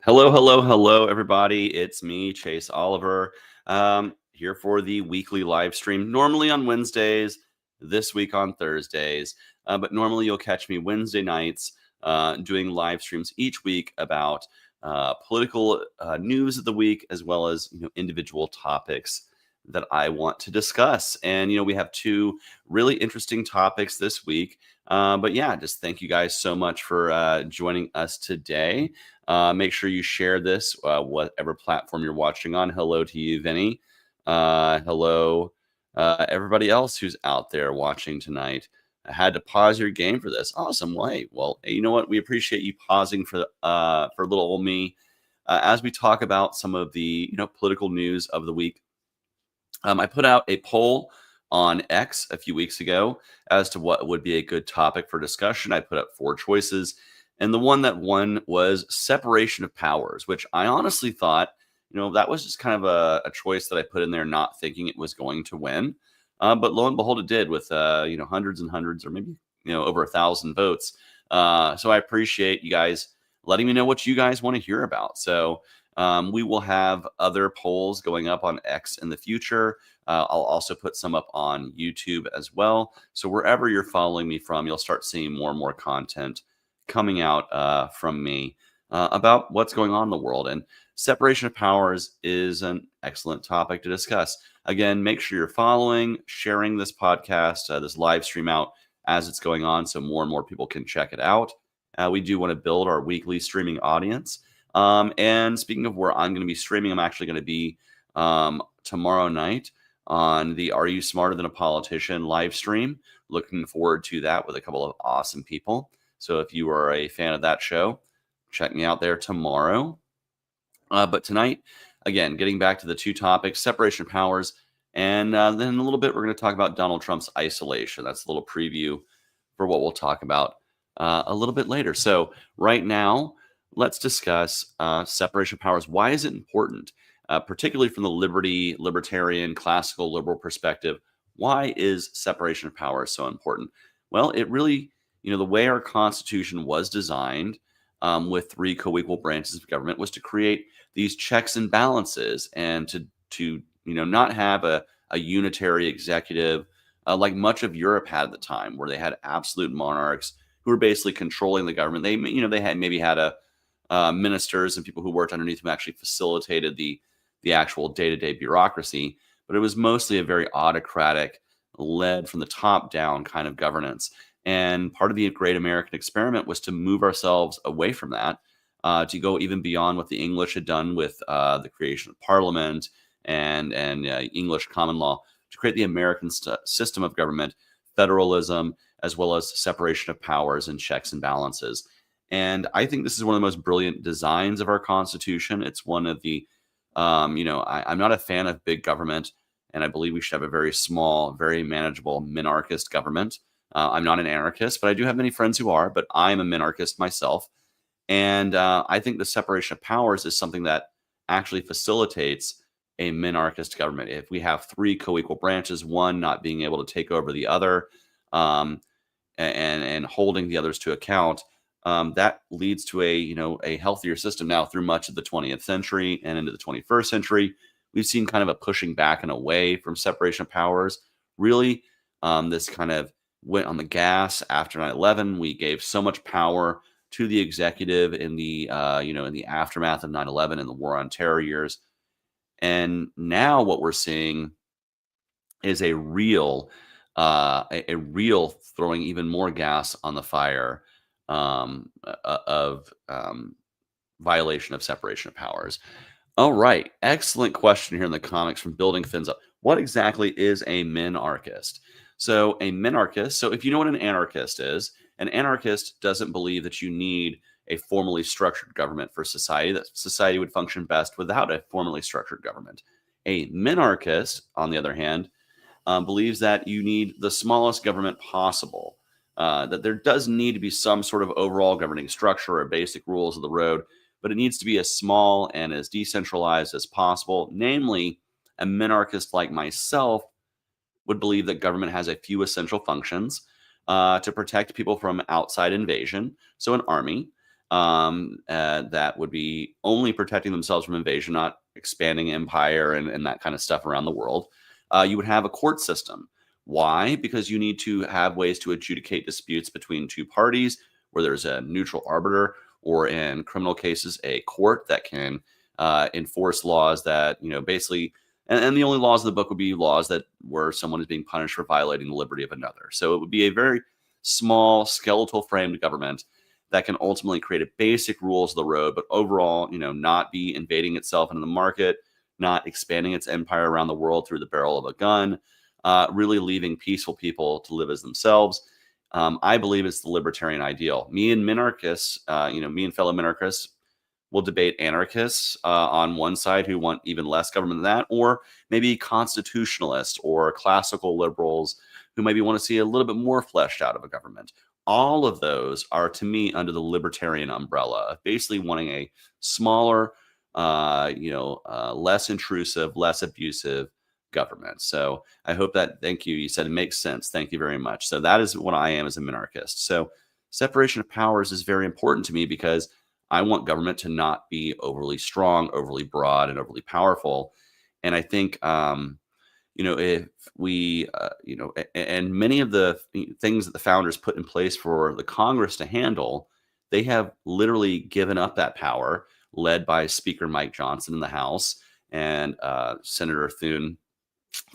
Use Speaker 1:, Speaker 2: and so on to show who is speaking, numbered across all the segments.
Speaker 1: Hello, hello, hello, everybody. It's me, Chase Oliver, here for the weekly live stream. Normally on Wednesdays, this week on Thursdays, but normally you'll catch me Wednesday nights doing live streams each week about political news of the week, as well as individual topics that I want to discuss. And we have two really interesting topics this week. But yeah, just thank you guys so much for joining us today. Make sure you share this, whatever platform you're watching on. Hello to you, Vinny. Hello, everybody else who's out there watching tonight. I had to pause your game for this. Awesome. Well, hey, you know what? We appreciate you pausing for little old me as we talk about some of the political news of the week. I put out a poll on X a few weeks ago as to what would be a good topic for discussion. I put up four choices, and the one that won was separation of powers, which I honestly thought, that was just kind of a choice that I put in there, not thinking it was going to win. But lo and behold, it did with, hundreds and hundreds, or maybe, over 1,000 votes. So I appreciate you guys letting me know what you guys want to hear about. So we will have other polls going up on X in the future. I'll also put some up on YouTube as well. So wherever you're following me from, you'll start seeing more and more content coming out from me about what's going on in the world. And separation of powers is an excellent topic to discuss. Again, make sure you're following, sharing this podcast, this live stream out as it's going on, so more and more people can check it out. We do want to build our weekly streaming audience. And speaking of where I'm going to be streaming, I'm actually going to be tomorrow night on the Are You Smarter Than a Politician live stream. Looking forward to that with a couple of awesome people. So if you are a fan of that show, check me out there tomorrow. But tonight, again, getting back to the two topics, separation of powers, and then in a little bit, we're going to talk about Donald Trump's isolation. That's a little preview for what we'll talk about a little bit later. So right now, let's discuss separation of powers. Why is it important, particularly from the libertarian, classical liberal perspective? Why is separation of powers so important? Well, it really, the way our Constitution was designed with three co-equal branches of government was to create these checks and balances, and to not have a unitary executive like much of Europe had at the time, where they had absolute monarchs who were basically controlling the government. They had maybe had ministers and people who worked underneath them actually facilitated the actual day-to-day bureaucracy, but it was mostly a very autocratic, led from the top down kind of governance. And part of the great American experiment was to move ourselves away from that, to go even beyond what the English had done with the creation of Parliament and English common law, to create the American system of government, federalism, as well as separation of powers and checks and balances. And I think this is one of the most brilliant designs of our Constitution. It's one of the, I'm not a fan of big government, and I believe we should have a very small, very manageable minarchist government. I'm not an anarchist, but I do have many friends who are, but I'm a minarchist myself. And I think the separation of powers is something that actually facilitates a minarchist government. If we have three co-equal branches, one not being able to take over the other, and holding the others to account, that leads to a healthier system. Now, through much of the 20th century and into the 21st century, we've seen kind of a pushing back and away from separation of powers. Really, this kind of went on the gas after 9/11. We gave so much power to the executive in the in the aftermath of 9/11 and the war on terror years. And now what we're seeing is a real throwing even more gas on the fire of violation of separation of powers. All right, excellent question here in the comics from Building Fins Up. What exactly is a minarchist? So a minarchist, so if you know what an anarchist is, an anarchist doesn't believe that you need a formally structured government for society, that society would function best without a formally structured government. A minarchist, on the other hand, believes that you need the smallest government possible, that there does need to be some sort of overall governing structure or basic rules of the road, but it needs to be as small and as decentralized as possible. Namely, a minarchist like myself would believe that government has a few essential functions to protect people from outside invasion, so an army, that would be only protecting themselves from invasion, not expanding empire and that kind of stuff around the world. You would have a court system. Why? Because you need to have ways to adjudicate disputes between two parties where there's a neutral arbiter, or in criminal cases, a court that can enforce laws that, basically, and the only laws in the book would be laws that where someone is being punished for violating the liberty of another. So it would be a very small, skeletal framed government that can ultimately create a basic rules of the road, but overall, not be invading itself into the market, not expanding its empire around the world through the barrel of a gun, really leaving peaceful people to live as themselves. I believe it's the libertarian ideal. Me and minarchists, me and fellow minarchists will debate anarchists on one side who want even less government than that, or maybe constitutionalists or classical liberals who maybe want to see a little bit more fleshed out of a government. All of those are, to me, under the libertarian umbrella of basically wanting a smaller, less intrusive, less abusive government. So I hope that, thank you. You said it makes sense. Thank you very much. So that is what I am as a minarchist. So separation of powers is very important to me because I want government to not be overly strong, overly broad, and overly powerful. And I think, if we, and many of the things that the founders put in place for the Congress to handle, they have literally given up that power, led by Speaker Mike Johnson in the House and Senator Thune,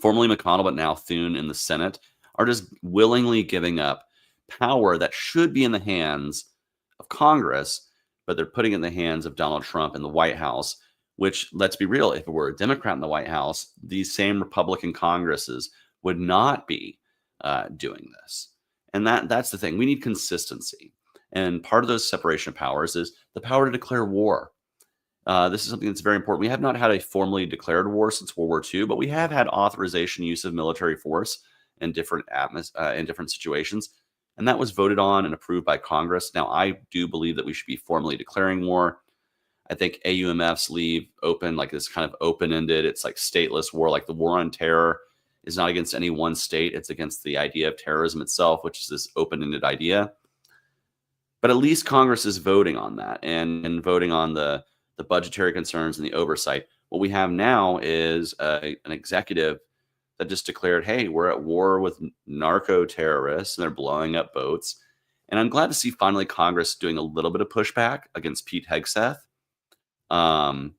Speaker 1: formerly McConnell, but now Thune in the Senate, are just willingly giving up power that should be in the hands of Congress, but they're putting it in the hands of Donald Trump and the White House, which, let's be real, if it were a Democrat in the White House, these same Republican Congresses would not be doing this. And that's the thing. We need consistency. And part of those separation of powers is the power to declare war. This is something that's very important. We have not had a formally declared war since World War II, but we have had authorization use of military force in different in different situations. And that was voted on and approved by Congress. Now, I do believe that we should be formally declaring war. I think AUMFs leave open, like this kind of open-ended, it's like stateless war, like the war on terror is not against any one state. It's against the idea of terrorism itself, which is this open-ended idea. But at least Congress is voting on that and voting on the budgetary concerns and the oversight. What we have now is an executive that just declared, hey, we're at war with narco terrorists and they're blowing up boats. And I'm glad to see finally Congress doing a little bit of pushback against Pete Hegseth. And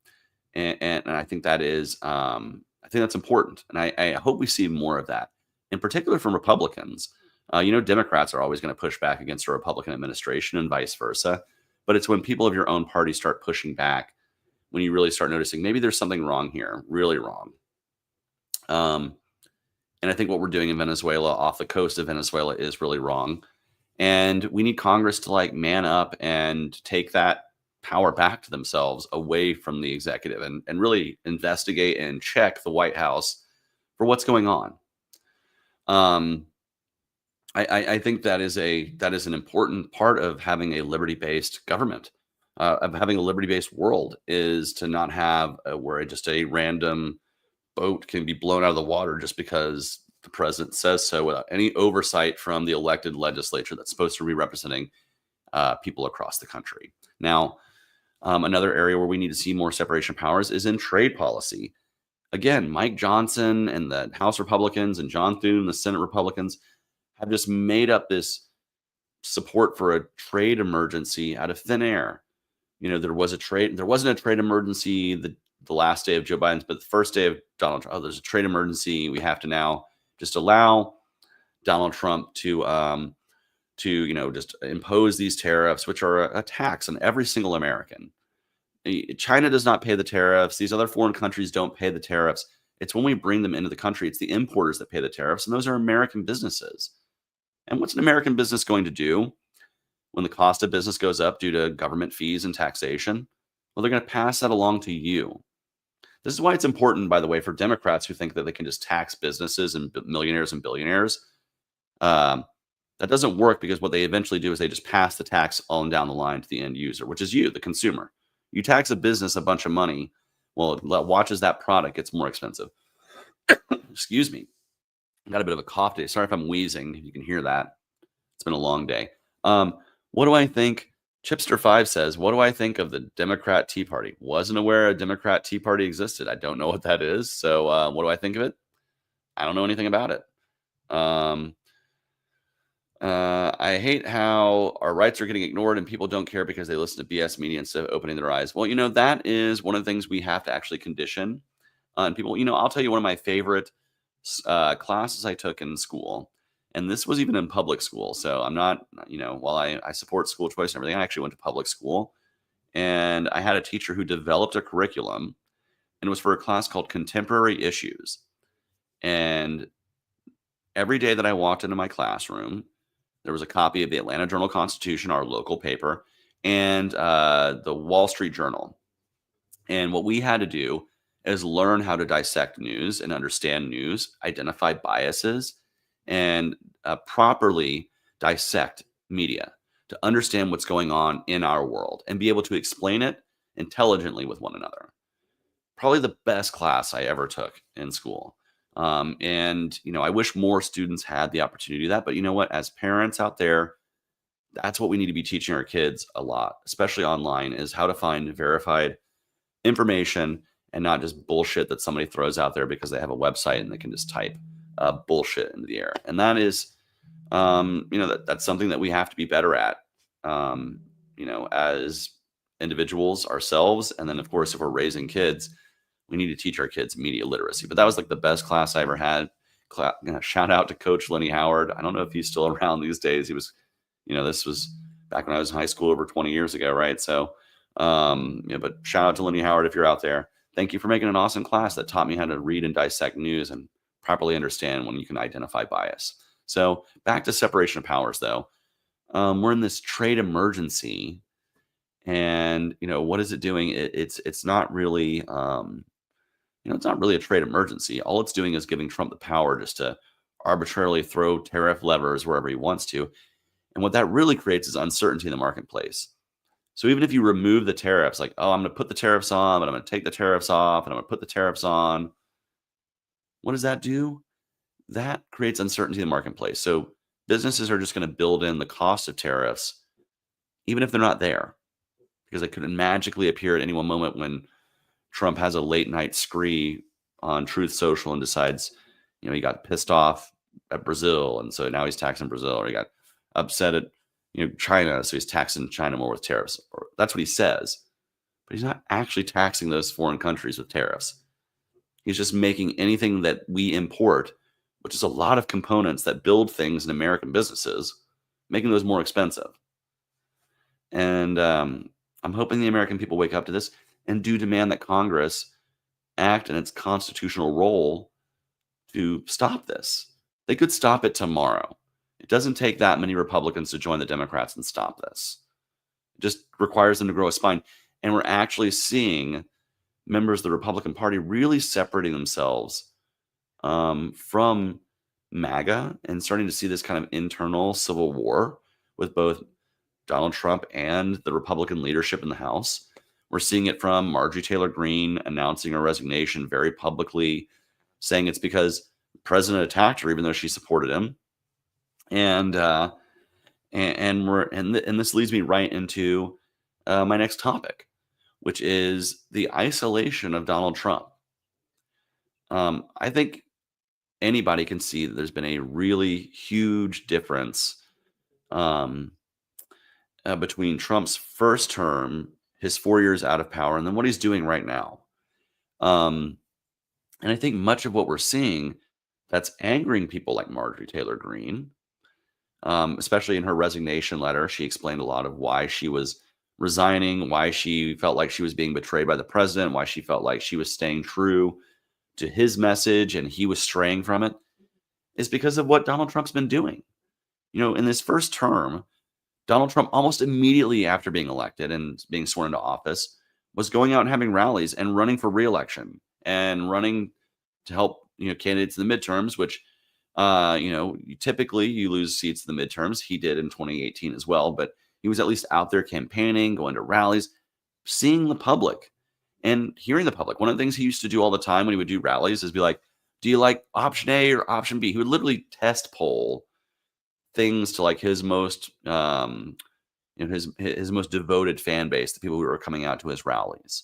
Speaker 1: I think that is, I think that's important. And I hope we see more of that, in particular from Republicans. Democrats are always going to push back against a Republican administration and vice versa. But it's when people of your own party start pushing back, when you really start noticing maybe there's something wrong here, really wrong. And I think what we're doing in Venezuela, off the coast of Venezuela, is really wrong. And we need Congress to man up and take that power back to themselves, away from the executive, and really investigate and check the White House for what's going on. I think that is an important part of having a liberty-based government, of having a liberty-based world, is to not have where just a random boat can be blown out of the water just because the president says so, without any oversight from the elected legislature that's supposed to be representing people across the country. Now, another area where we need to see more separation of powers is in trade policy. Again, Mike Johnson and the House Republicans and John Thune, the Senate Republicans, have just made up this support for a trade emergency out of thin air. There wasn't a trade emergency the last day of Joe Biden's, but the first day of Donald Trump, there's a trade emergency. We have to now just allow Donald Trump to just impose these tariffs, which are a tax on every single American. China does not pay the tariffs. These other foreign countries don't pay the tariffs. It's when we bring them into the country, it's the importers that pay the tariffs, and those are American businesses. And what's an American business going to do when the cost of business goes up due to government fees and taxation? Well, they're going to pass that along to you. This is why it's important, by the way, for Democrats who think that they can just tax businesses and millionaires and billionaires. That doesn't work, because what they eventually do is they just pass the tax on down the line to the end user, which is you, the consumer. You tax a business a bunch of money. Well, watch as that product gets more expensive. Excuse me. I got a bit of a cough today. Sorry if I'm wheezing. You can hear that. It's been a long day. What do I think Chipster5 says, "What do I think of the Democrat Tea Party? Wasn't aware a Democrat Tea Party existed. I don't know what that is. So, what do I think of it? I don't know anything about it. Um, I hate how our rights are getting ignored and people don't care because they listen to BS media instead of opening their eyes." Well, that is one of the things we have to actually condition on people. I'll tell you one of my favorite classes I took in school, and this was even in public school. So I'm not, while I support school choice and everything, I actually went to public school. And I had a teacher who developed a curriculum, and it was for a class called Contemporary Issues. And every day that I walked into my classroom, there was a copy of the Atlanta Journal-Constitution, our local paper, and the Wall Street Journal. And what we had to do is learn how to dissect news and understand news, identify biases, and properly dissect media to understand what's going on in our world and be able to explain it intelligently with one another. Probably the best class I ever took in school. And I wish more students had the opportunity to do that. But you know what? As parents out there, that's what we need to be teaching our kids a lot, especially online, is how to find verified information and not just bullshit that somebody throws out there because they have a website and they can just type bullshit into the air. And that is, that's something that we have to be better at, as individuals ourselves. And then, of course, if we're raising kids, we need to teach our kids media literacy. But that was like the best class I ever had. Shout out to Coach Lenny Howard. I don't know if he's still around these days. He was, this was back when I was in high school over 20 years ago, right? So, but shout out to Lenny Howard if you're out there. Thank you for making an awesome class that taught me how to read and dissect news and properly understand when you can identify bias. So back to separation of powers, though. We're in this trade emergency, and what is it doing? It's not really it's not really a trade emergency. All it's doing is giving Trump the power just to arbitrarily throw tariff levers wherever he wants to. And what that really creates is uncertainty in the marketplace. So even if you remove the tariffs, like, oh, I'm going to put the tariffs on, but I'm going to take the tariffs off, and I'm going to put the tariffs on, what does that do? That creates uncertainty in the marketplace. So businesses are just going to build in the cost of tariffs, even if they're not there, because it could magically appear at any one moment when Trump has a late night spree on Truth Social and decides, he got pissed off at Brazil, and so now he's taxing Brazil, or he got upset at China, so he's taxing China more with tariffs. Or that's what he says, but he's not actually taxing those foreign countries with tariffs. He's just making anything that we import, which is a lot of components that build things in American businesses, making those more expensive. And I'm hoping the American people wake up to this and do demand that Congress act in its constitutional role to stop this. They could stop it tomorrow. It doesn't take that many Republicans to join the Democrats and stop this. It just requires them to grow a spine. And we're actually seeing members of the Republican Party really separating themselves from MAGA and starting to see this kind of internal civil war with both Donald Trump and the Republican leadership in the House. We're seeing it from Marjorie Taylor Greene announcing her resignation very publicly, saying it's because the president attacked her, even though she supported him. And this leads me right into my next topic, which is the isolation of Donald Trump. I think anybody can see that there's been a really huge difference between Trump's first term, his 4 years out of power, and then what he's doing right now. And I think much of what we're seeing that's angering people like Marjorie Taylor Greene, especially in her resignation letter, she explained a lot of why she was resigning, why she felt like she was being betrayed by the president, why she felt like she was staying true to his message and he was straying from it, is because of what Donald Trump's been doing. In this first term, Donald Trump, almost immediately after being elected and being sworn into office, was going out and having rallies and running for reelection and running to help, candidates in the midterms, which, typically you lose seats in the midterms. He did in 2018 as well, but he was at least out there campaigning, going to rallies, seeing the public and hearing the public. One of the things he used to do all the time when he would do rallies is be like, do you like option A or option B? He would literally test poll things to like his most his most devoted fan base, the people who are coming out to his rallies.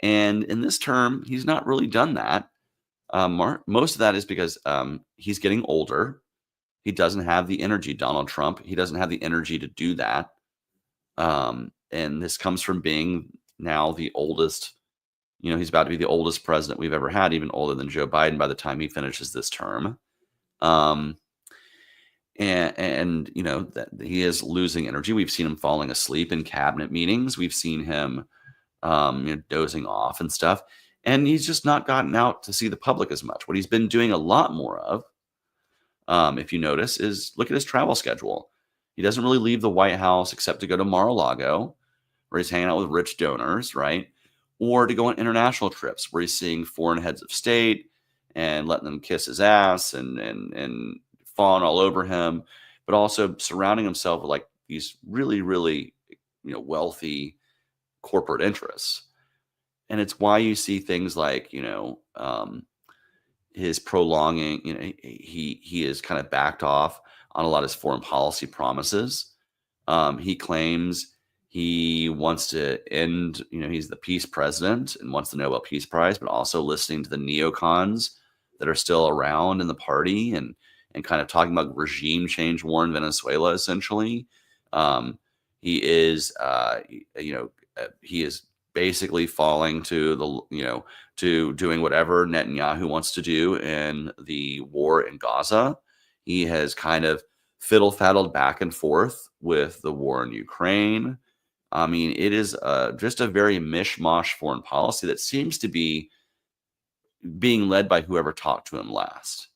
Speaker 1: And in this term, he's not really done that. Most of that is because he's getting older. He doesn't have the energy, Donald Trump. He doesn't have the energy to do that. And this comes from being now the oldest. He's about to be the oldest president we've ever had, even older than Joe Biden by the time he finishes this term. Um, and that he is losing energy. We've seen him falling asleep in cabinet meetings. We've seen him dozing off and stuff. And he's just not gotten out to see the public as much. What he's been doing a lot more of, if you notice, is look at his travel schedule. He doesn't really leave the White House except to go to Mar-a-Lago, where he's hanging out with rich donors, right? Or to go on international trips where he's seeing foreign heads of state and letting them kiss his ass and fawn all over him, but also surrounding himself with like these really, really, wealthy corporate interests. And it's why you see things like, his prolonging, he is kind of backed off on a lot of his foreign policy promises. He claims he wants to end, he's the peace president and wants the Nobel Peace Prize, but also listening to the neocons that are still around in the party and kind of talking about regime change war in Venezuela, essentially. He is, he is basically falling to to doing whatever Netanyahu wants to do in the war in Gaza. He has kind of fiddle-faddled back and forth with the war in Ukraine. I mean, it is just a very mishmash foreign policy that seems to be being led by whoever talked to him last.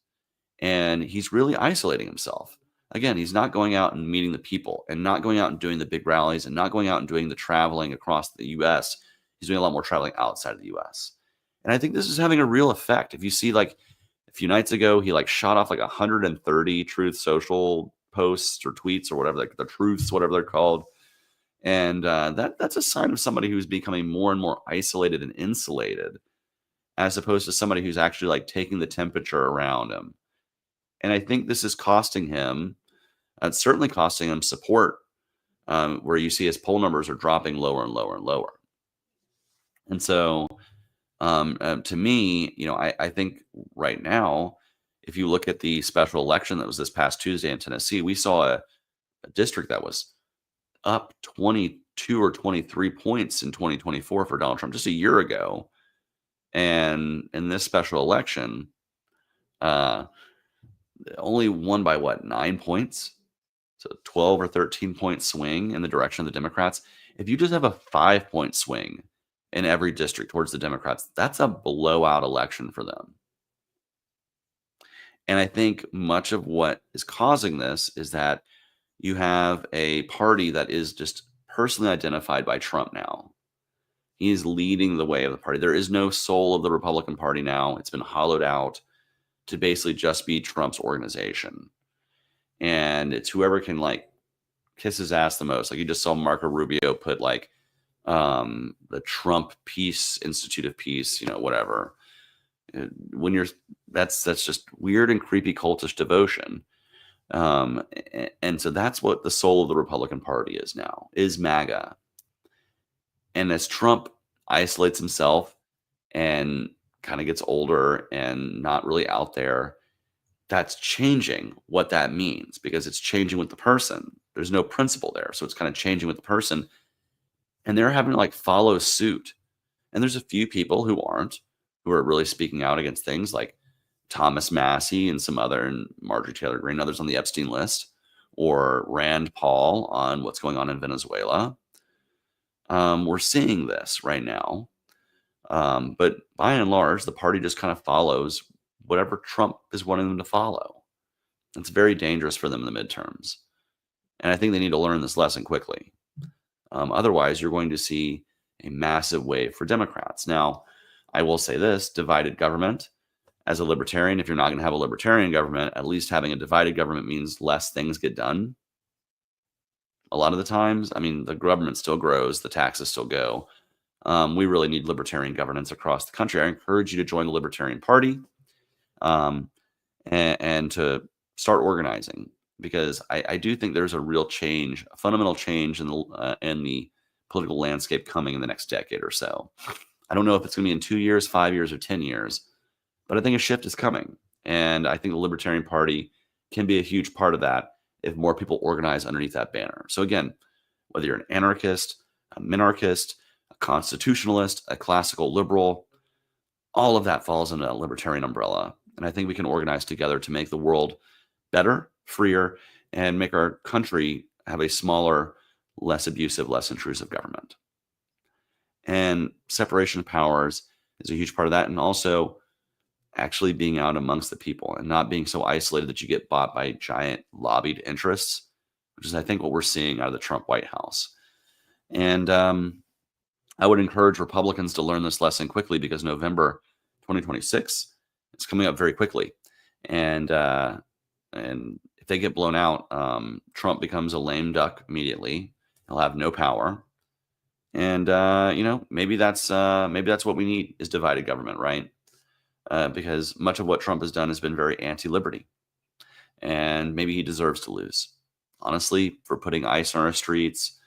Speaker 1: And he's really isolating himself. Again, he's not going out and meeting the people and not going out and doing the big rallies and not going out and doing the traveling across the U.S. He's doing a lot more traveling outside of the U.S. And I think this is having a real effect. If you see, like, a few nights ago, he like shot off like 130 Truth Social posts or tweets or whatever, like the truths, whatever they're called. And that's a sign of somebody who's becoming more and more isolated and insulated, as opposed to somebody who's actually like taking the temperature around him. And I think this is costing him, it's certainly costing him support, where you see his poll numbers are dropping lower and lower and lower. And so to me, I think right now, if you look at the special election that was this past Tuesday in Tennessee, we saw a district that was up 22 or 23 points in 2024 for Donald Trump just a year ago. And in this special election, only won by 9 points? So 12 or 13 point swing in the direction of the Democrats. If you just have a 5-point swing in every district towards the Democrats, that's a blowout election for them. And I think much of what is causing this is that you have a party that is just personally identified by Trump now. He is leading the way of the party. There is no soul of the Republican Party now. It's been hollowed out to basically just be Trump's organization. And it's whoever can like kiss his ass the most. Like you just saw Marco Rubio put like the Trump Peace Institute of Peace, whatever. When that's just weird and creepy cultish devotion. And so that's what the soul of the Republican Party is now, is MAGA. And as Trump isolates himself and kind of gets older and not really out there, that's changing what that means, because it's changing with the person. There's no principle there. So it's kind of changing with the person. And they're having to like follow suit. And there's a few people who aren't, who are really speaking out against things like Thomas Massey and some other, and Marjorie Taylor Greene, others on the Epstein list, or Rand Paul on what's going on in Venezuela. We're seeing this right now. But by and large, the party just kind of follows whatever Trump is wanting them to follow. It's very dangerous for them in the midterms. And I think they need to learn this lesson quickly. Otherwise, you're going to see a massive wave for Democrats. Now, I will say this, divided government. As a libertarian, if you're not going to have a libertarian government, at least having a divided government means less things get done. A lot of the times, I mean, the government still grows, the taxes still go. We really need libertarian governance across the country. I encourage you to join the Libertarian Party and to start organizing. because I do think there's a real change, a fundamental change in the political landscape coming in the next decade or so. I don't know if it's going to be in 2 years, 5 years, or 10 years, but I think a shift is coming, and I think the Libertarian Party can be a huge part of that if more people organize underneath that banner. So again, whether you're an anarchist, a minarchist, a constitutionalist, a classical liberal, all of that falls under that libertarian umbrella. And I think we can organize together to make the world better, freer, and make our country have a smaller, less abusive, less intrusive government. And separation of powers is a huge part of that. And also actually being out amongst the people and not being so isolated that you get bought by giant lobbied interests, which is, I think, what we're seeing out of the Trump White House. And I would encourage Republicans to learn this lesson quickly, because November 2026 is coming up very quickly. And if they get blown out, Trump becomes a lame duck immediately. He'll have no power. And maybe that's what we need, is divided government, right? Because much of what Trump has done has been very anti-liberty, and maybe he deserves to lose. Honestly, for putting ICE on our streets,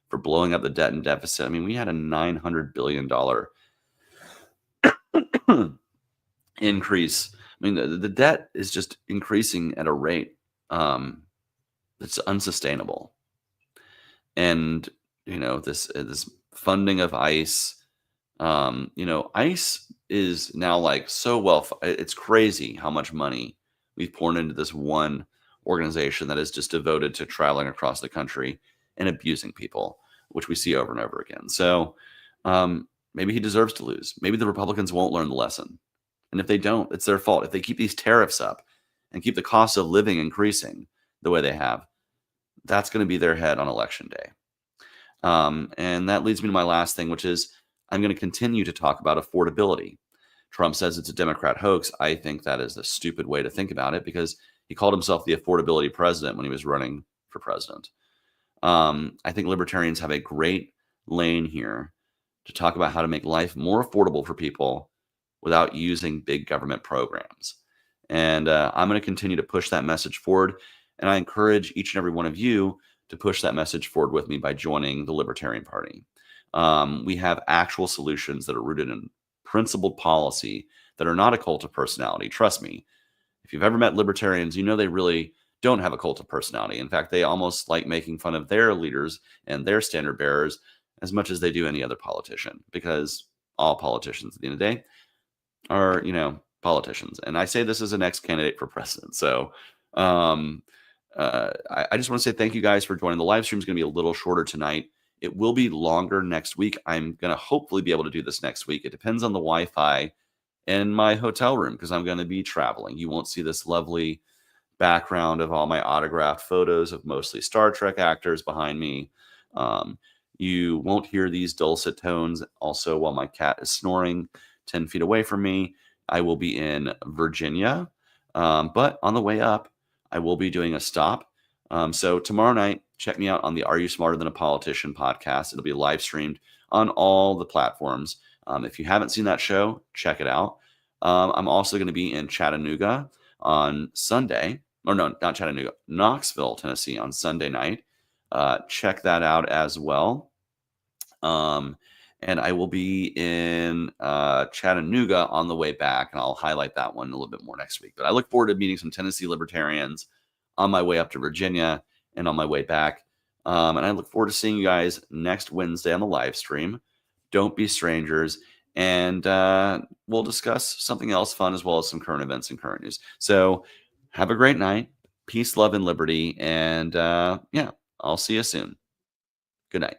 Speaker 1: for blowing up the debt and deficit. I mean, we had a $900 billion increase. I mean, the debt is just increasing at a rate that's unsustainable. And this funding of ICE. ICE is now like so well. It's crazy how much money we've poured into this one organization that is just devoted to traveling across the country and abusing people, which we see over and over again. So maybe he deserves to lose. Maybe the Republicans won't learn the lesson. And if they don't, it's their fault. If they keep these tariffs up and keep the cost of living increasing the way they have, that's going to be their head on election day. And that leads me to my last thing, which is I'm going to continue to talk about affordability. Trump says it's a Democrat hoax. I think that is a stupid way to think about it, because he called himself the affordability president when he was running for president. I think libertarians have a great lane here to talk about how to make life more affordable for people without using big government programs. And I'm going to continue to push that message forward. And I encourage each and every one of you to push that message forward with me by joining the Libertarian Party. We have actual solutions that are rooted in principled policy that are not a cult of personality. Trust me, if you've ever met libertarians, you know they really don't have a cult of personality. In fact, they almost like making fun of their leaders and their standard bearers as much as they do any other politician, because all politicians at the end of the day are, politicians. And I say this as an ex-candidate for president. So I just want to say thank you guys for joining. The live stream is going to be a little shorter tonight. It will be longer next week. I'm going to hopefully be able to do this next week. It depends on the Wi-Fi in my hotel room, because I'm going to be traveling. You won't see this lovely background of all my autographed photos of mostly Star Trek actors behind me. You won't hear these dulcet tones also while my cat is snoring 10 feet away from me. I will be in Virginia, but on the way up, I will be doing a stop. So tomorrow night, check me out on the Are You Smarter Than a Politician podcast. It'll be live streamed on all the platforms. If you haven't seen that show, check it out. I'm also going to be in Chattanooga on Sunday. Or no, not Chattanooga, Knoxville, Tennessee on Sunday night. Check that out as well. And I will be in Chattanooga on the way back, and I'll highlight that one a little bit more next week. But I look forward to meeting some Tennessee libertarians on my way up to Virginia and on my way back. And I look forward to seeing you guys next Wednesday on the live stream. Don't be strangers. And we'll discuss something else fun, as well as some current events and current news. So have a great night. Peace, love, and liberty. And yeah, I'll see you soon. Good night.